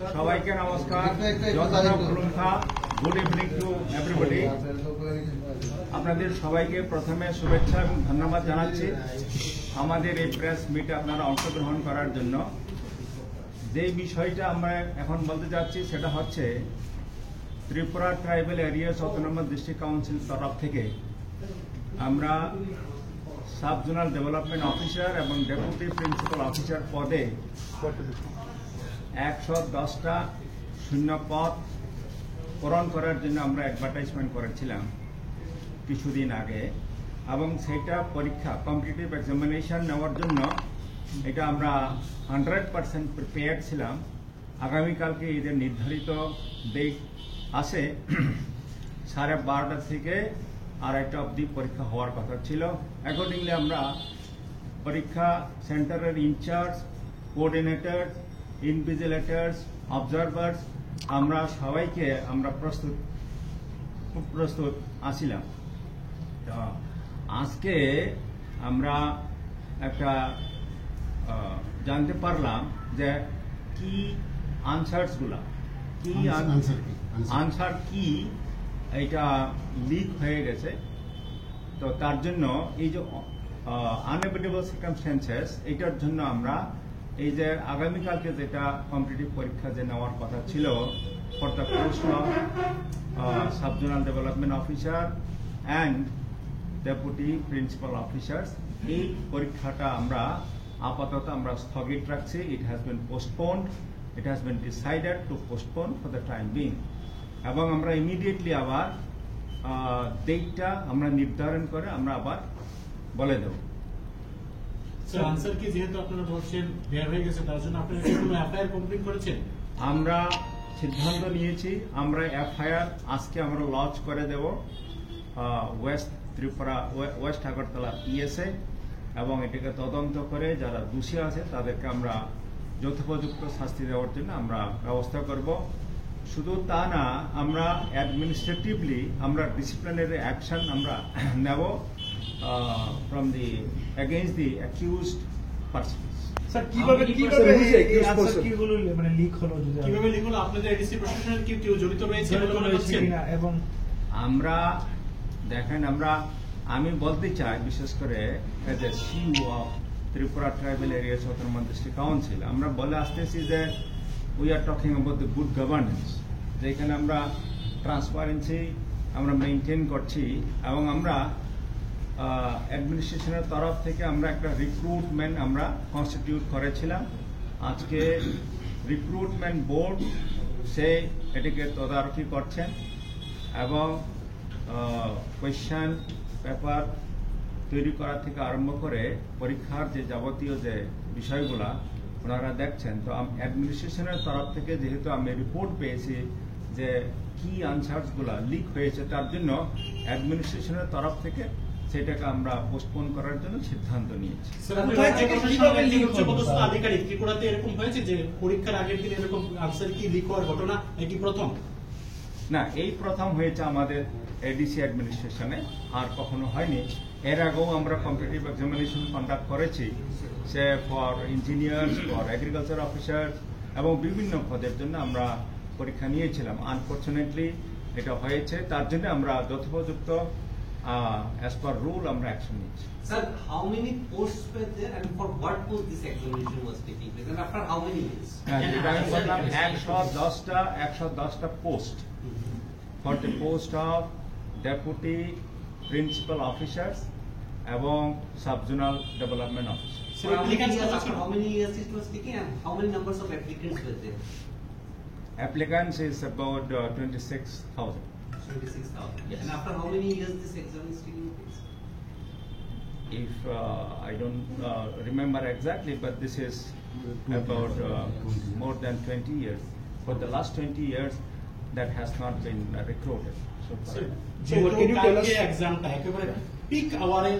সবাইকে নমস্কার। Good evening to everybody. আপনাদের সবাইকে প্রথমে শুভেচ্ছা এবং ধন্যবাদ জানাচ্ছি আমাদের এই প্রেস মিটে আপনারা অংশগ্রহণ করার জন্য। যে বিষয়টা আমরা এখন বলতে যাচ্ছি সেটা হচ্ছে Tripura tribal areas autonomous district council তরফ থেকে আমরা সাব জোনাল ডেভেলপমেন্ট অফিসার এবং ডেপুটি প্রিন্সিপাল অফিসার পদে 110টা শূন্য পদ পূরণ করার জন্য আমরা অ্যাডভার্টাইজমেন্ট করেছিলাম কিছুদিন আগে, এবং সেটা পরীক্ষা কম্পিটিটিভ এক্সামিনেশন নেওয়ার জন্য এটা আমরা 100% প্রিপেয়ার্ড ছিলাম। আগামীকালকে এদের নির্ধারিত ডেট আছে 12:30 থেকে 2:30 অবধি পরীক্ষা হওয়ার কথা ছিল। অ্যাকর্ডিংলি আমরা পরীক্ষা সেন্টারের ইনচার্জ, কোঅর্ডিনেটর, ইনভিজিলেটর্স, অবজারভার্স আমরা সবাইকে আমরা প্রস্তুত আছিলাম। তো আজকে আমরা একটা জানতে পারলাম যে কি আনসার কি এটা লিক হয়ে গেছে। তো তার জন্য এই যে আনএভিটেবল সার্কামস্ট্যান্সেস, এটার জন্য আমরা এই যে আগামীকালকে যেটা কম্পিটিটিভ পরীক্ষা যে নেওয়ার কথা ছিল for the post of sub zonal development officer and deputy principal officers, এই পরীক্ষাটা আমরা আপাতত আমরা স্থগিত রাখছি। It has been postponed, it has been decided to postpone for the time being, এবং আমরা ইমিডিয়েটলি আবার ডেটটা আমরা নির্ধারণ করে আমরা আবার বলে দেব। আমরা সিদ্ধান্ত নিয়েছি আমরা এফআইআর আজকে আমরা লঞ্চ করে দেব ওয়েস্ট ত্রিপুরা ওয়েস্ট আগরতলা পিএসএ, এবং এটাকে তদন্ত করে যারা দোষী আছে তাদেরকে আমরা যথোপযুক্ত শাস্তি দেওয়ার জন্য আমরা ব্যবস্থা করব। শুধু তা না, আমরা অ্যাডমিনিস্ট্রেটিভলি আমরা ডিসিপ্লিনারি অ্যাকশন আমরা নেব from the against the accused persons. Sir কিভাবে মানে লিক হলো, কিভাবে লিক হলো? আপনাদের এডিসি প্রশাসনের কি কেউ জড়িত রয়েছে বলে মনে হচ্ছে? এবং আমরা দেখেন, আমি বলতে চাই বিশেষ করে as a CEO of Tripura tribal areas autonomous district council আমরা বলে আসতেছি যে we are talking about the good governance, যেখানে আমরা ট্রান্সপারেন্সি আমরা মেনটেন করছি, এবং আমরা অ্যাডমিনিস্ট্রেশনের তরফ থেকে আমরা একটা রিক্রুটমেন্ট আমরা কনস্টিটিউট করেছিলাম। আজকে রিক্রুটমেন্ট বোর্ড সে এটিকে তদারকি করছেন, এবং কোয়েশ্চেন পেপার তৈরি করা থেকে আরম্ভ করে পরীক্ষার যে যাবতীয় যে বিষয়গুলা ওনারা দেখছেন। তো অ্যাডমিনিস্ট্রেশনের তরফ থেকে যেহেতু আমি রিপোর্ট পেয়েছি যে কি আনসারসগুলা লিক হয়েছে, তার জন্য অ্যাডমিনিস্ট্রেশনের তরফ থেকে সেটাকে আমরা পোস্টপোন করার জন্য সিদ্ধান্ত নিয়েছি। আধিকারিক ত্রিপুরাতে এরকম হয়েছে যে পরীক্ষার আগের দিন এরকম আনসার কি লিক হওয়ার ঘটনা এটি প্রথম? না, এই প্রথম হয়েছে আমাদের এডিসি অ্যাডমিনিস্ট্রেশনে, আর কখনো হয়নি। এর আগেও আমরা কম্পিটিটিভ এক্সামিনেশন কন্ডাক্ট করেছি, say for engineers, for agriculture officer, এবং বিভিন্ন পদের জন্য আমরা পরীক্ষা নিয়েছিলাম। আনফরচুনেটলি এটা হয়েছে, তার জন্য আমরা যথোপযুক্ত as per rule আমরা অ্যাকশন নিচ্ছি। Sir, how many posts were there and for what post this examination was taking place and after how many years? 110টা post for the post of deputy principal officers এবং sub-zonal development officers. So after how many years it was taking and how many numbers of applicants were there? Applicants is about 26,000. 26,000. Yes. And after how many years this exam is taking place? If I don't remember exactly, but this is about more than 20 years. For the last 20 years, that has not been recruited. So can you tell us examটা একেবারে pick আওয়ারে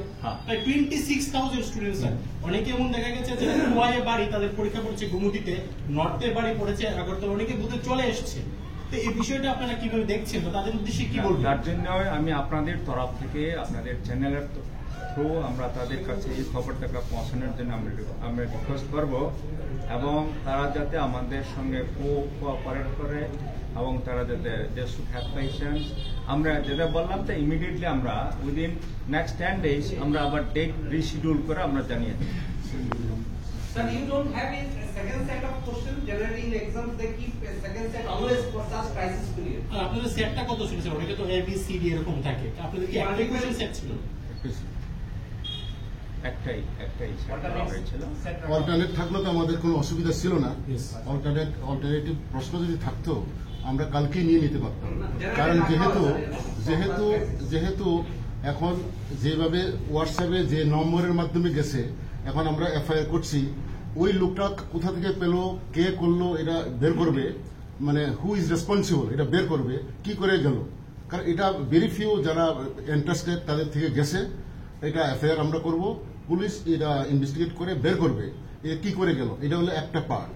26,000 students sir. অনেকে এমন দেখা গেছে যে ওয়াইয়ে বাড়ি তাদের পরীক্ষা পড়ছে গুমুটিতে, নর্থে বাড়ি পড়েছে আগরতলা, অনেকে বুথে চলে এসেছে। তো এই বিষয়টা আপনারা কিভাবে দেখছেন, তো তাদের উদ্দেশ্যে কি বলবেন? তার জন্য আমি আপনাদের তরফ থেকে আপনাদের চ্যানেলের থ্রু আমরা তাদের কাছে এই খবরটা পৌঁছানোর জন্য আমরা রিকোয়েস্ট করব, এবং তারা যাতে আমাদের সঙ্গে কোঅপারেট করে এবং তারা যাতে দে শুড হ্যাভ পেশেন্স। আমরা যেটা বললাম যে ইমিডিয়েটলি আমরা উইদিন নেক্সট 10 days আমরা আবার ডেট রিশিডিউল করে আমরা জানিয়ে দেব। Sir, you don't have a second set of questions. Generally in the exams they keep a second set always for such crisis period. আপনাদের সেটটা কত ছিল স্যার? ওটা তো A B C D এরকম থাকে, আপনাদের কি একটা কোশ্চেন সেট ছিল? একটাই সেট করা হয়েছিল। অল্টারনেট থাকলে তো আমাদের কোনো অসুবিধা ছিল না। অল্টারনেটিভ প্রশ্ন যদি থাকতো আমরা কালকেই নিয়ে নিতে পারতাম, কারণ যেহেতু এখন যেভাবে হোয়াটসঅ্যাপে যে নম্বরের মাধ্যমে গেছে, এখন আমরা এফআইআর করছি, ওই লোকটা কোথা থেকে পেলো, কে করলো, এটা বের করবে, মানে হু ইজ রেসপন্সিবল এটা বের করবে, কি করে গেল, কারণ এটা ভেরি ফিউ যারা ইন্টারেস্টেড তাদের থেকে গেছে, এটা এফআইআর আমরা করব, পুলিশ এটা ইনভেস্টিগেট করে বের করবে এটা কি করে গেল। এটা হলো একটা পার্ট।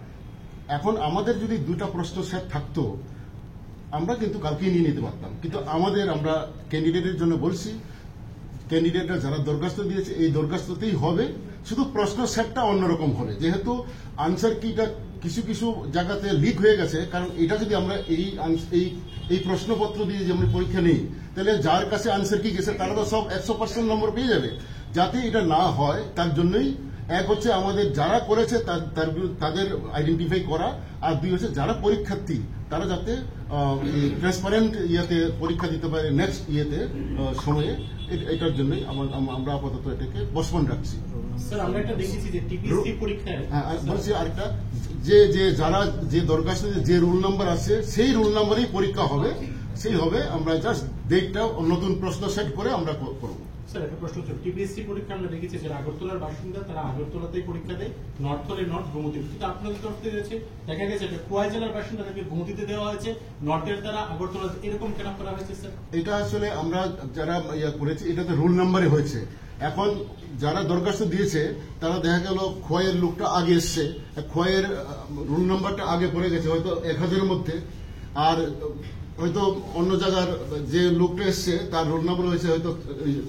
এখন আমাদের যদি দুটা প্রশ্ন সেট থাকতো আমরা কিন্তু কালকেই নিয়ে নিতে পারতাম, কিন্তু আমরা ক্যান্ডিডেটের জন্য বলছি, ক্যান্ডিডেটরা যারা দরখাস্ত দিয়েছে এই দরখাস্ততেই হবে, শুধু প্রশ্ন সেটটা অন্যরকম হবে, যেহেতু আনসার কিটা কিছু কিছু জায়গাতে লিক হয়ে গেছে। কারণ এটা যদি আমরা এই প্রশ্নপত্র দিয়ে যে আমরা পরীক্ষা নেই, তাহলে যার কাছে আনসার কি গেছে তারা তো সব 100% নম্বর পেয়ে যাবে। যাতে এটা না হয় তার জন্যই এক হচ্ছে আমাদের যারা করেছে তাদের আইডেন্টিফাই করা, আর দুই হচ্ছে যারা পরীক্ষার্থী তারা যাতে ট্রান্সপারেন্ট ইয়েতে পরীক্ষা দিতে পারে নেক্সট সময়ে। এটার জন্যই আমরা আপাতত এটাকে পোস্টপোন রাখছি। স্যার আমরা একটা দেখেছি যে টিপিএসসি পরীক্ষায় বলছি আরেকটা যে যারা যে দরখাস্ত যে রুল নাম্বার আছে সেই রুল নাম্বারেই পরীক্ষা হবে, সেই হবে। আমরা জাস্ট ডেটটা নতুন প্রশ্ন সেট করে আমরা করব। স্যার একটা প্রশ্ন ছিল, টিপিএসসি পরীক্ষা আমরা দেখেছি যারা আগরতলার বাসিন্দা তারা আগরতলাতেই পরীক্ষা দেয়, নর্থ হলে নর্থ, গুমতি, কিন্তু আপনাদের তরফ থেকে দেখা গেছে খোয়াই জেলার বাসিন্দা তাদেরকে গুমতিতে দেওয়া হয়েছে, নর্থের দ্বারা আগরতলা, এরকম কেন করা হয়েছে স্যার? এটা আসলে আমরা যারা করেছি এটাতে রুল নাম্বারে হয়েছে। এখন যারা দরখাস্ত দিয়েছে তারা দেখা গেল খোয়াইয়ের লোকটা আগে এসছে, খোয়াইয়ের রুল নাম্বারটা আগে পড়ে গেছে হয়তো 1000-এর মধ্যে, আর হয়তো অন্য জায়গার যে লোকটা এসছে তার রোল নাম্বার হয়েছে হয়তো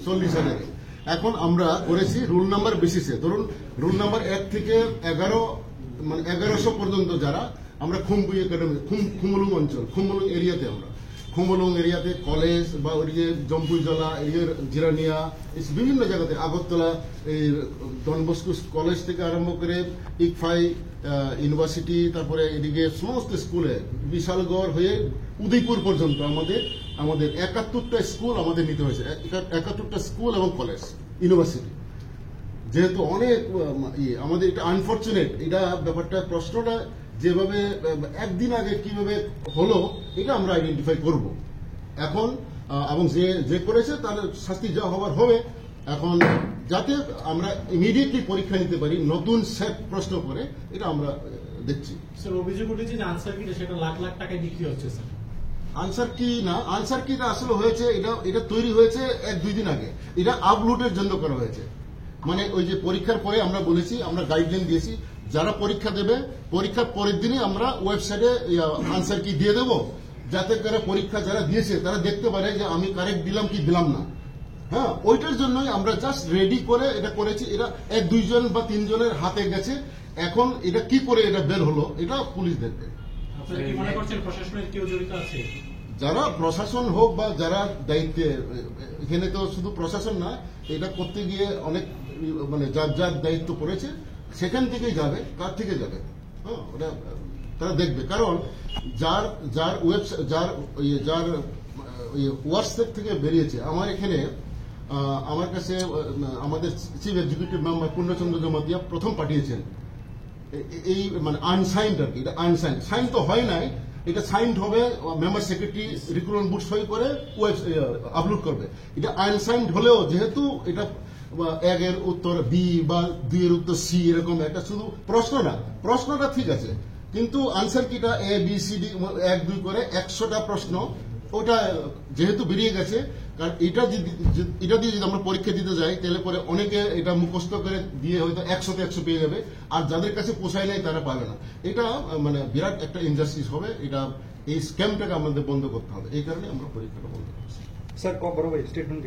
40,000। এখন আমরা করেছি রুল নাম্বার বেসিসে, ধরুন রুল নাম্বার 1 থেকে 11 মানে 1100 পর্যন্ত যারা আমরা খুমলুং অঞ্চল, খুমলুং এরিয়াতে, আমরা খুমলুং এরিয়াতে কলেজ বা ওইদিকে জম্পুইজলা, জিরানিয়া, বিভিন্ন জায়গাতে আগরতলা, এই ডন বস্কো কলেজ থেকে আরম্ভ করে ইকফাই ইউনিভার্সিটি, তারপরে এদিকে সমস্ত স্কুলে বিশালগড় হয়ে উদয়পুর পর্যন্ত আমাদের 71টা স্কুল আমাদের নিতে হয়েছে, 71টা স্কুল এবং কলেজ ইউনিভার্সিটি। যেহেতু অনেক আমাদের এটা আনফরচুনেট, এটা ব্যাপারটা প্রশ্নটা যেভাবে একদিন আগে কিভাবে হলো এটা আমরা আইডেন্টিফাই করব এখন, এবং যে করেছে তার শাস্তি যা হবার হবে। এখন যাতে আমরা ইমিডিয়েটলি পরীক্ষা নিতে পারি নতুন সেট প্রশ্ন করে, এটা আমরা দেখছি। স্যার অভিযোগ উঠেছে যে আনসার কি সেটা লাখ লাখ টাকায় বিক্রি হচ্ছে স্যার। আনসার কি না, আনসার কিটা আসলে হয়েছে এটা তৈরি হয়েছে 1-2 দিন আগে, এটা আপলোডের জন্য করা হয়েছে। মানে ওই যে পরীক্ষার পরে আমরা বলেছি, আমরা গাইডলাইন দিয়েছি যারা পরীক্ষা দেবে পরীক্ষার পরের দিনই আমরা ওয়েবসাইটে আনসার কি দিয়ে দেবো, যাতে করে পরীক্ষা যারা দিয়েছে তারা দেখতে পারে যে আমি কারেক্ট দিলাম কি দিলাম না। হ্যাঁ, ওইটার জন্যই আমরা জাস্ট রেডি করে এটা করেছি। এটা 1-2 জন বা 3 জনের হাতে গেছে, এখন এটা কি করে এটা বের হলো এটা পুলিশ দেখবে। আপনারা কি মনে করছেন প্রশাসনের কেউ জড়িত আছে? যারা প্রশাসন হোক বা যারা দায়িত্বে, এখানে তো শুধু প্রশাসন না, এটা করতে গিয়ে অনেক মানে যার দায়িত্ব পড়েছে সেখান থেকেই যাবে, কার থেকে যাবে, হ্যাঁ ওটা তারা দেখবে। কারণ যার ওয়েবসাইট যার হোয়াটসঅ্যাপ থেকে বেরিয়েছে, আমার কাছে আমাদের চিফ এক্সিকিউটিভ মেম্বার পূর্ণচন্দ্র জমাতিয়া প্রথম পাঠিয়েছেন এই মানে আনসাইন্ড আর কি, এটা আনসাইন্ড, সাইন তো হয় নাই, এটা সাইন্ড হবে মেম্বার সেক্রেটারি রিক্রুটমেন্ট বুট সই করে আপলোড করবে। এটা আনসাইন্ড হলেও যেহেতু এটা 1-এর উত্তর বি বা 2-এর উত্তর সি এরকম একটা শুধু প্রশ্নটা ঠিক আছে, কিন্তু আনসার কিটা ABCD 1-2 করে 100টা প্রশ্ন, ওটা যেহেতু বেরিয়ে গেছে। কারণ এটা দিয়ে যদি আমরা পরীক্ষা দিতে যাই তাহলে পরে অনেকে এটা মুখস্থ করে দিয়ে হয়তো 100তে 100 পেয়ে যাবে, আর যাদের কাছে পোষায় নাই তারা পাবে না। এটা মানে বিরাট একটা ইনজাস্টিস হবে। এটা এই স্ক্যামটাকে আমাদের বন্ধ করতে হবে, এই কারণে আমরা পরীক্ষাটা বন্ধ করছি। Sir, statement